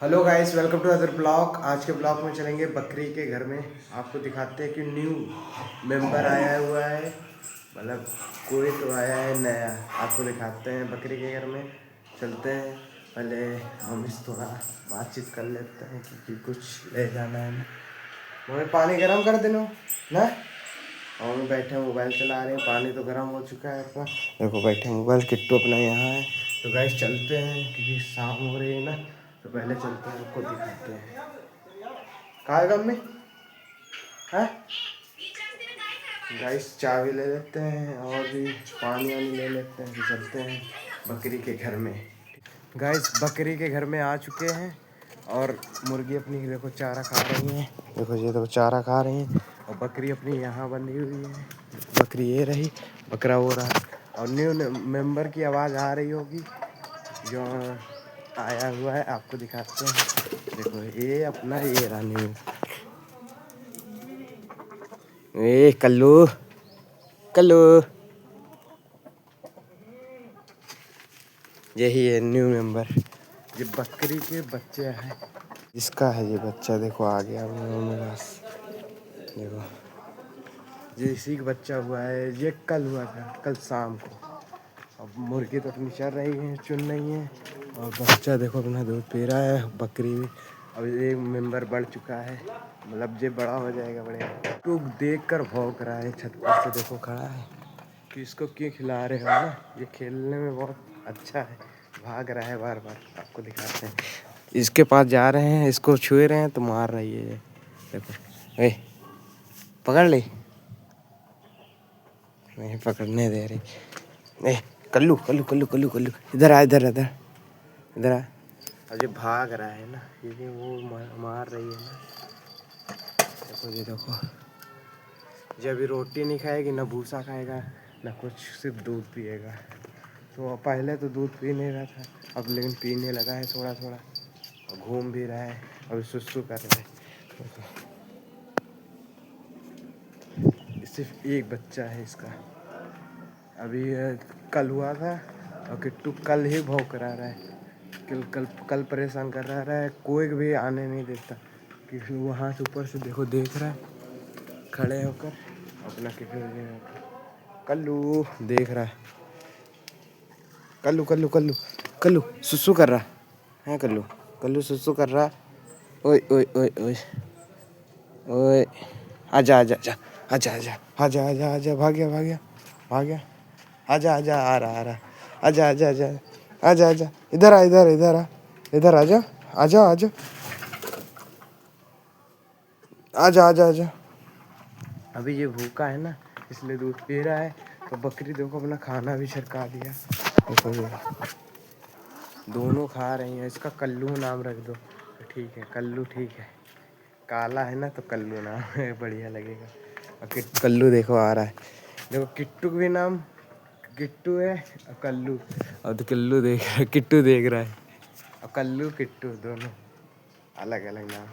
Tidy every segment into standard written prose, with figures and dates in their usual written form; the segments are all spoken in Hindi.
Hello guys, welcome to other blog. आज के ब्लॉग में चलेंगे बकरी के घर में। आपको दिखाते हैं कि न्यू मेंबर आया हुआ है, मतलब कोई तो आया है नया। आपको दिखाते हैं बकरी के घर में। चलते हैं, पहले मम्मी से थोड़ा बातचीत कर लेते हैं क्योंकि कुछ ले जाना है ना। मम्मी पानी गर्म कर देना ना। और मम्मी बैठे मोबाइल चला रहे हैं। पानी तो गर्म हो चुका है अपना, देखो बैठे मोबाइल। किट्टू अपना यहाँ है। तो गाइस चलते हैं क्योंकि शाम हो रही है ना, तो पहले चलते हैं, आपको दिखाते हैं। कहाँ है मम्मी? है गाइस, चाबी ले लेते हैं और भी पानी वानी ले लेते हैं, तो चलते हैं बकरी के घर में। गाइस बकरी के घर में आ चुके हैं और मुर्गी अपनी देखो चारा खा रही हैं। देखो ये देखो चारा खा रही हैं और बकरी अपनी यहाँ बंधी हुई है। बकरी ये रही, बकरा वो रहा। और न्यू मेंबर की आवाज़ आ रही होगी जो आया हुआ है, आपको दिखाते हैं। देखो ये अपना ये रहा न्यू। ए कल्लू कल्लू, यही है न्यू मेंबर। ये बकरी के बच्चे हैं, इसका है ये बच्चा। देखो आ गया मेरे पास। देखो ये इसी का बच्चा हुआ है। ये कल हुआ था, कल शाम को। अब मुर्गी तो अपनी चर रही है, चुन रही है, और बच्चा देखो अपना दूध पी रहा है। बकरी अब ये मेंबर बढ़ चुका है, मतलब ये बड़ा हो जाएगा बढ़िया। तो देख कर भौंक रहा है, छत पर से देखो खड़ा है कि इसको क्यों खिला रहे हो ना। ये खेलने में बहुत अच्छा है, भाग रहा है बार बार। आपको दिखाते हैं, इसके पास जा रहे हैं, इसको छुए रहे हैं तो मार रही है ये। देखो ए पकड़ ली, नहीं पकड़ने दे रही। ए कल्लू कल्लू कल्लू कल्लू कल्लू, इधर आ, इधर इधर इधर आ। अब ये भाग रहा है ना, ये वो मार रही है ना। देखो ये देखो, ये अभी रोटी नहीं खाएगी, ना भूसा खाएगा, ना कुछ, सिर्फ दूध पिएगा। तो पहले तो दूध पी नहीं रहा था, अब लेकिन पीने लगा है थोड़ा थोड़ा, और घूम भी रहा है। अभी सुसु कर रहा है। सिर्फ एक बच्चा है इसका। अभी कल हुआ था और किट्टू कल ही भौंक रहा है। कल कल कल परेशान कर रहा है, कोई भी आने नहीं देता। क्योंकि वहाँ से ऊपर से देखो देख रहा है खड़े होकर अपना। कल्लू देख रहा है, कल्लू कल्लू कल्लू कल्लू सुसु कर रहा है। कल्लू कल्लू सुसु कर रहा। ओए ओए ओए ओए ओए, आजा आजा आजा आजा आजा आजा आजा आजा, भाग गया भाग गया भाग गया। आजा आजा, आ रहा आ रहा। आजा आजा आजा आजा आजा, इधर आ इधर इधर आ, इधर आजा आजा आजा आजा आजा आजा। अभी ये भूखा है ना, इसलिए दूध पी रहा है। तो बकरी देखो अपना खाना भी छिड़का दिया। देखो ये दोनों खा रही हैं। इसका कल्लू नाम रख दो तो ठीक है, कल्लू ठीक है। काला है ना तो कल्लू नाम है, बढ़िया लगेगा। और कल्लू देखो आ रहा है। देखो किट्टू भी नाम किट्टू है और कल्लू। और तो कल्लू देख रहा है, किट्टू देख रहा है, और कल्लू किट्टू दोनों अलग अलग नाम।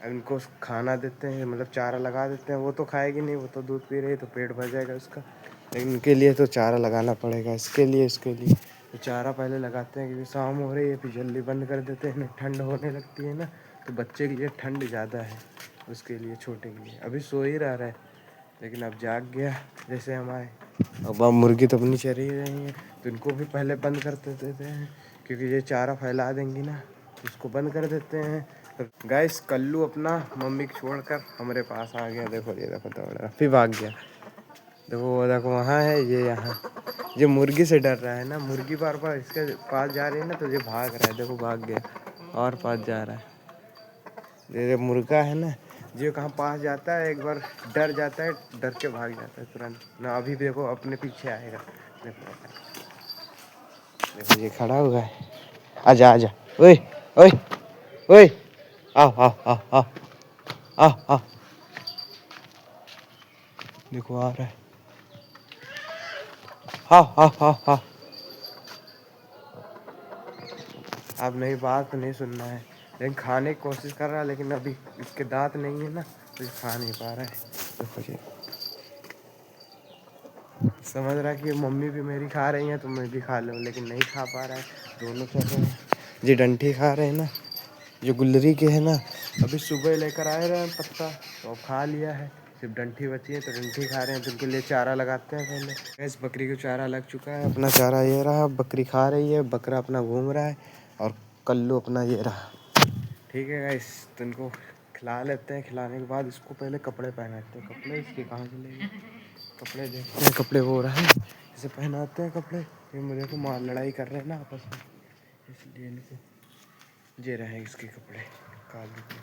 अब इनको खाना देते हैं, मतलब चारा लगा देते हैं। वो तो खाएगी नहीं, वो तो दूध पी रही है तो पेट भर जाएगा उसका। लेकिन इनके लिए तो चारा लगाना पड़ेगा, इसके लिए तो चारा पहले लगाते हैं क्योंकि शाम हो रही है, फिर जल्दी बंद कर देते हैं। ठंड होने लगती है ना, तो बच्चे के लिए ठंड ज़्यादा है, उसके लिए छोटे के लिए। अभी सो ही रहा है लेकिन अब जाग गया जैसे हम आए। अब मुर्गी तो अपनी चर ही रही है, तो इनको भी पहले बंद कर देते हैं क्योंकि ये चारा फैला देंगी ना, तो इसको बंद कर देते हैं। तो गाइस कल्लू अपना मम्मी को छोड़कर हमारे पास आ गया। देखो ये देखो दौड़ रहा, फिर भाग गया। देखो वो देखो वहाँ है, ये यहाँ। ये मुर्गी से डर रहा है ना, मुर्गी बार बार इसके पास जा रही है ना, तो ये भाग रहा है। देखो भाग गया और पास जा रहा है। ये मुर्गा है ना, जो कहाँ पास जाता है एक बार डर जाता है, डर के भाग जाता है तुरंत ना। अभी देखो अपने पीछे आएगा। देखो देखो ये खड़ा हुआ है। आजा आजा, ओए ओए ओए, आओ आओ आओ आओ आओ आओ। देखो आ रहा है, आओ आओ आओ आओ। अब नहीं, बात तो नहीं सुनना है, लेकिन खाने की कोशिश कर रहा है। लेकिन अभी इसके दांत नहीं है ना, तो ये खा नहीं पा रहा है। देखो ये समझ रहा है कि मम्मी भी मेरी खा रही हैं तो मैं भी खा लूँ, लेकिन नहीं खा पा रहा है। दोनों चल रहे हैं। ये डंठी खा रहे हैं ना, जो गुल्लरी के है ना, अभी सुबह लेकर आए रहे हैं पत्ता, तो अब खा लिया है, सिर्फ डंठी बची है तो डंठी खा रहे हैं। तो उनके लिए चारा लगाते हैं पहले। इस बकरी को चारा लग चुका है, अपना चारा ये रहा, बकरी खा रही है, बकरा अपना घूम रहा है और कल्लू अपना ये रहा। ठीक है गाइस, तो इनको खिला लेते हैं। खिलाने के बाद इसको पहले कपड़े पहनाते हैं। कपड़े इसके कहाँ चले गए, कपड़े देखते हैं, कपड़े वो रहा है, इसे पहनाते हैं कपड़े। ये मुझे को मार लड़ाई कर रहे हैं ना आपस में, इसलिए इनको ये रहे इसके कपड़े कालू के,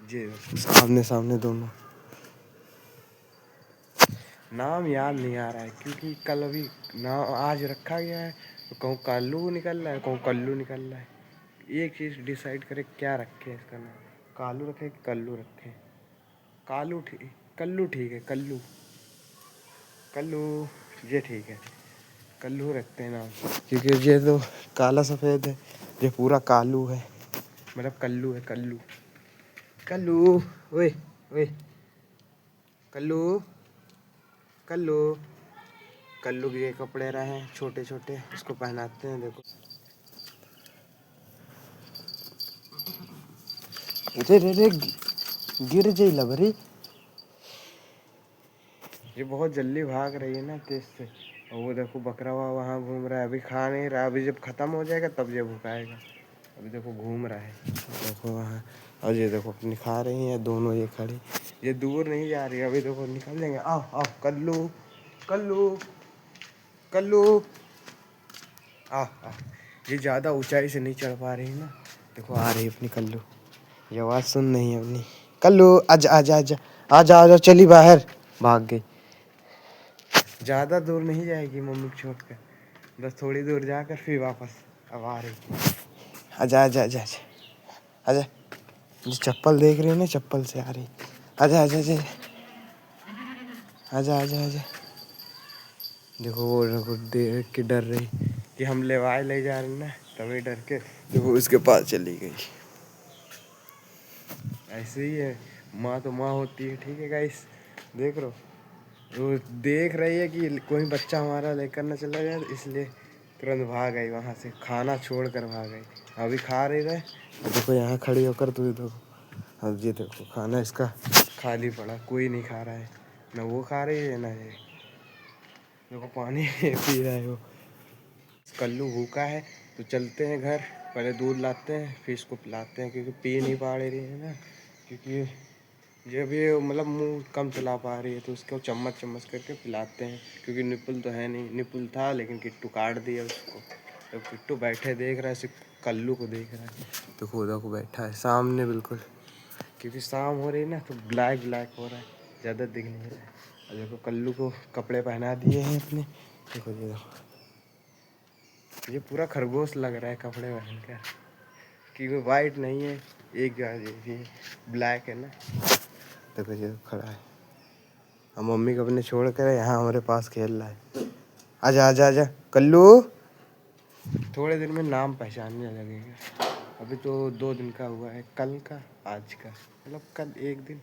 ये सामने सामने दोनों। नाम याद नहीं आ रहा है क्योंकि कल अभी नाम आज रखा गया है, तो कहूँ कालू निकल रहा है, कहूँ कल्लू निकल रहा है। एक चीज़ डिसाइड करे क्या रखे इसका नाम, कालू रखे कि कल्लू रखे। कालू ठीक, कल्लू ठीक है, कल्लू कल्लू ये ठीक है, कल्लू रखते हैं नाम, क्योंकि ये तो काला सफ़ेद है, ये पूरा कालू है, मतलब कल्लू है, कल्लू कल्लू। ओए ओए कल्लू, कल्लू कल्लू के ये कपड़े रहे हैं छोटे छोटे, इसको पहनाते हैं। देखो रे रे रे, गिर जाई लबरी, ये बहुत जल्दी भाग रही है ना तेज से। और वो देखो बकरा हुआ वहाँ घूम रहा है, अभी खा नहीं रहा, अभी जब ख़त्म हो जाएगा तब ये भुकाएगा। अभी देखो घूम रहा है, देखो वहाँ। और ये देखो अपनी खा रही हैं दोनों, ये खड़ी, ये दूर नहीं जा रही, अभी देखो निकल जाएंगे। आओ आओ कल्लू, कल्लू कल्लू, आओ आओ। ये ज़्यादा ऊंचाई से नहीं चढ़ पा रही है ना, देखो आ रही अपनी कल्लू, ये आवाज़ सुन नहीं है अपनी। कल्लू आजा आजा आजा आजा आजा, चली बाहर, भाग गई। ज़्यादा दूर नहीं जाएगी मम्मी को छोड़ कर, बस थोड़ी दूर जाकर फिर वापस अब आ रही। आजा आजा आजा आजा आजा, जो चप्पल देख रही है ना, चप्पल से आ रही। आजा आजा आजा आजा आजा आजा। देखो वो देखो देख के डर रही कि हम लेवाए ले जा रहे हैं ना, तभी डर के देखो उसके पास चली गई। ऐसे ही है, माँ तो माँ होती है। ठीक है गाइस, देख लो, वो देख रही है कि कोई बच्चा हमारा लेकर ना चला जाए, इसलिए तुरंत भाग गई वहाँ से, खाना छोड़ कर भाग गई। अभी खा रही रहे, देखो यहाँ खड़ी होकर, तो देखो अब ये देखो खाना इसका खाली पड़ा, कोई नहीं खा रहा है, ना वो खा रही है ना ये। देखो पानी पी रहा है वो। कल्लू भूखा है, तो चलते हैं घर, पहले दूध लाते हैं फिर इसको पिलाते हैं, क्योंकि पी नहीं पा रही है ना, क्योंकि ये भी मतलब मुंह कम चला पा रही है, तो उसको चम्मच चम्मच करके पिलाते हैं। क्योंकि निपुल तो है नहीं, निपुल था लेकिन किट्टू काट दिया उसको। तो किट्टू बैठे देख रहा है, सिर्फ कल्लू को देख रहा है, तो खुदा को बैठा है सामने बिल्कुल, क्योंकि शाम हो रही है ना, तो ब्लैक ब्लैक हो रहा है, ज़्यादा दिख नहीं रहा है। और देखो कल्लू को कपड़े पहना दिए हैं अपने, देखो ये देखो, ये पूरा खरगोश लग रहा है कपड़े पहनकर, क्योंकि वाइट नहीं है, एक ये ब्लैक है ना। देखो ये खड़ा है, हम मम्मी को अपने छोड़ कर यहाँ हमारे पास खेल रहा है। आजा आजा आजा कल्लू, थोड़े दिन में नाम पहचानने लगेगा, अभी तो 2 दिन का हुआ है, कल का आज का, मतलब कल एक दिन,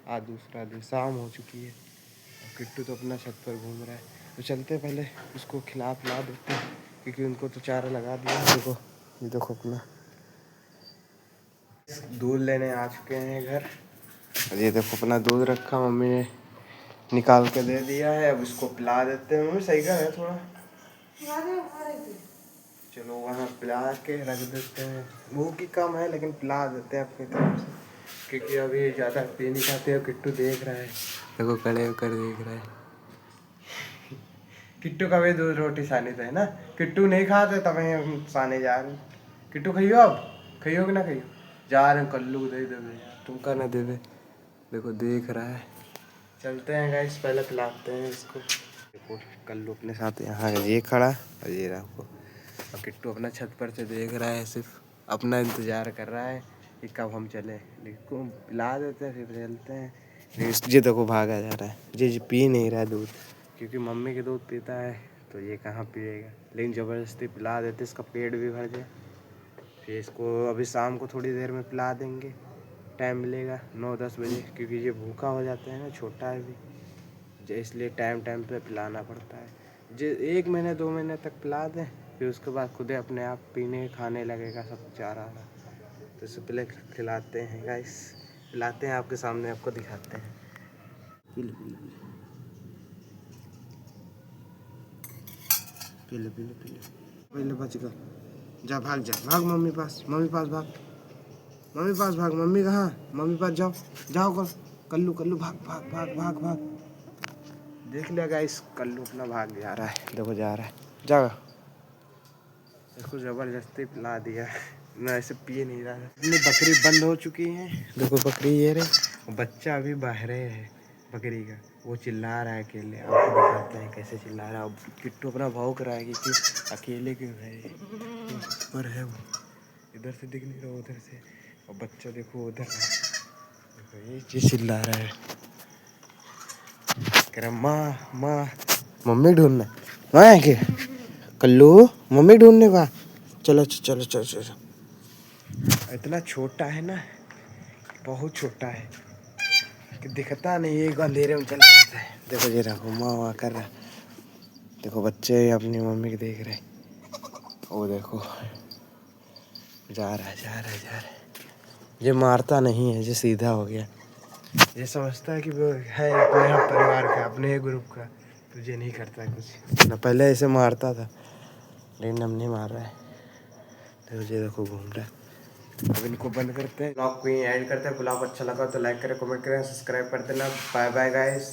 आज दूसरा दिन, शाम हो चुकी है। और किट्टू तो अपना छत पर घूम रहा है, तो चलते पहले उसको खिला पिला देते हैं, क्योंकि उनको तो चारा लगा दिया। देखो ये देखो अपना दूध लेने आ चुके हैं घर, और ये देखो अपना दूध रखा, मम्मी ने निकाल के दे दिया है, अब इसको पिला देते हैं। मम्मी सही का है थोड़ा, चलो वहाँ पिला के रख देते हैं, भूख ही कम है लेकिन पिला देते हैं अपनी तरफ से, क्योंकि अभी ज़्यादा पी नहीं खाते हो। किट्टू देख रहा है, देखो खड़े होकर देख रहा है। किट्टू का भी दूध रोटी सानी था है ना, किट्टू नहीं खाते तब हम साने जा रहे हैं। किट्टू खाइयो, अब खाइयो कि ना खाइयो, जा रहे हैं कल्लू को दे दे यार, तुम का ना दे दे, देखो देख रहा है। चलते हैं गाइस, पहले पिलाते हैं इसको। देखो कल्लू अपने साथ यहाँ ये खड़ा, और ये रहा को, और किट्टू अपना छत पर से देख रहा है, सिर्फ अपना इंतज़ार कर रहा है कि कब हम चले, लेकिन पिला देते हैं फिर चलते हैं। लेकिन ये देखो भागा जा रहा है, ये पी नहीं रहा है दूध, क्योंकि मम्मी के दूध पीता है, तो ये कहाँ पिएगा, लेकिन ज़बरदस्ती पिला देते, इसका पेट भी भर जाए। फिर इसको अभी शाम को थोड़ी देर में पिला देंगे, टाइम मिलेगा 9-10 बजे, क्योंकि ये भूखा हो जाता है ना, छोटा है भी, इसलिए टाइम टाइम पे पिलाना पड़ता है। जो 1 महीने 2 महीने तक पिला दें, फिर उसके बाद खुद ही अपने आप पीने खाने लगेगा सब चारा। तो इससे पहले खिलाते हैं गाइस, खिलाते हैं आपके सामने, आपको दिखाते हैं। पीले पीले पीले पीले पीले पीले बच गया। जा भाग, जा भाग मम्मी पास, मम्मी पास भाग, मम्मी पास भाग। मम्मी कहाँ? मम्मी पास जाओ, जाओ कर कल्लू, कल्लू भाग भाग भाग भाग भाग। देख लिया गाइस, कल्लू अपना भाग जा रहा है, देखो जा रहा है, जा। इसको ज़बरदस्ती पिला दिया, ना ऐसे पिए नहीं रहा है। इतनी बकरी बंद हो चुकी है, देखो बकरी ये रही, बच्चा अभी बाहर है बकरी का, वो चिल्ला रहा है अकेले। आपको दिखाते हैं कैसे चिल्ला रहा है। किट्टू अपना भौंक रहा है कि अकेले क्यों है, पर है वो, इधर से दिख नहीं रहा, उधर से। और बच्चा देखो उधर है, देखो ये चीज़ चिल्ला रहा है, कह रहा माँ माँ, मम्मी ढूंढना, वहाँ है कि कल्लू मम्मी ढूंढने का। चलो चलो चलो चलो। इतना छोटा है ना, बहुत छोटा है कि दिखता नहीं है, अंधेरे में चला जाता है। देखो ये रहा माँ वहाँ कर रहा है, देखो बच्चे अपनी मम्मी को देख रहे, वो देखो जा रहा है जा रहा है जा रहा है। ये मारता नहीं है, ये सीधा हो गया, ये समझता है कि वो है अपने यहाँ परिवार का, अपने ग्रुप का, तुझे नहीं करता है कुछ ना। पहले ऐसे मारता था, लेकिन अब नहीं मार रहा है। देखो ये देखो घूम रहा है। अब इनको बंद करते हैं, ब्लॉग को यहीं एंड करते हैं। ब्लॉग अच्छा लगा तो लाइक करें, कमेंट करें, सब्सक्राइब कर देना। Bye bye guys.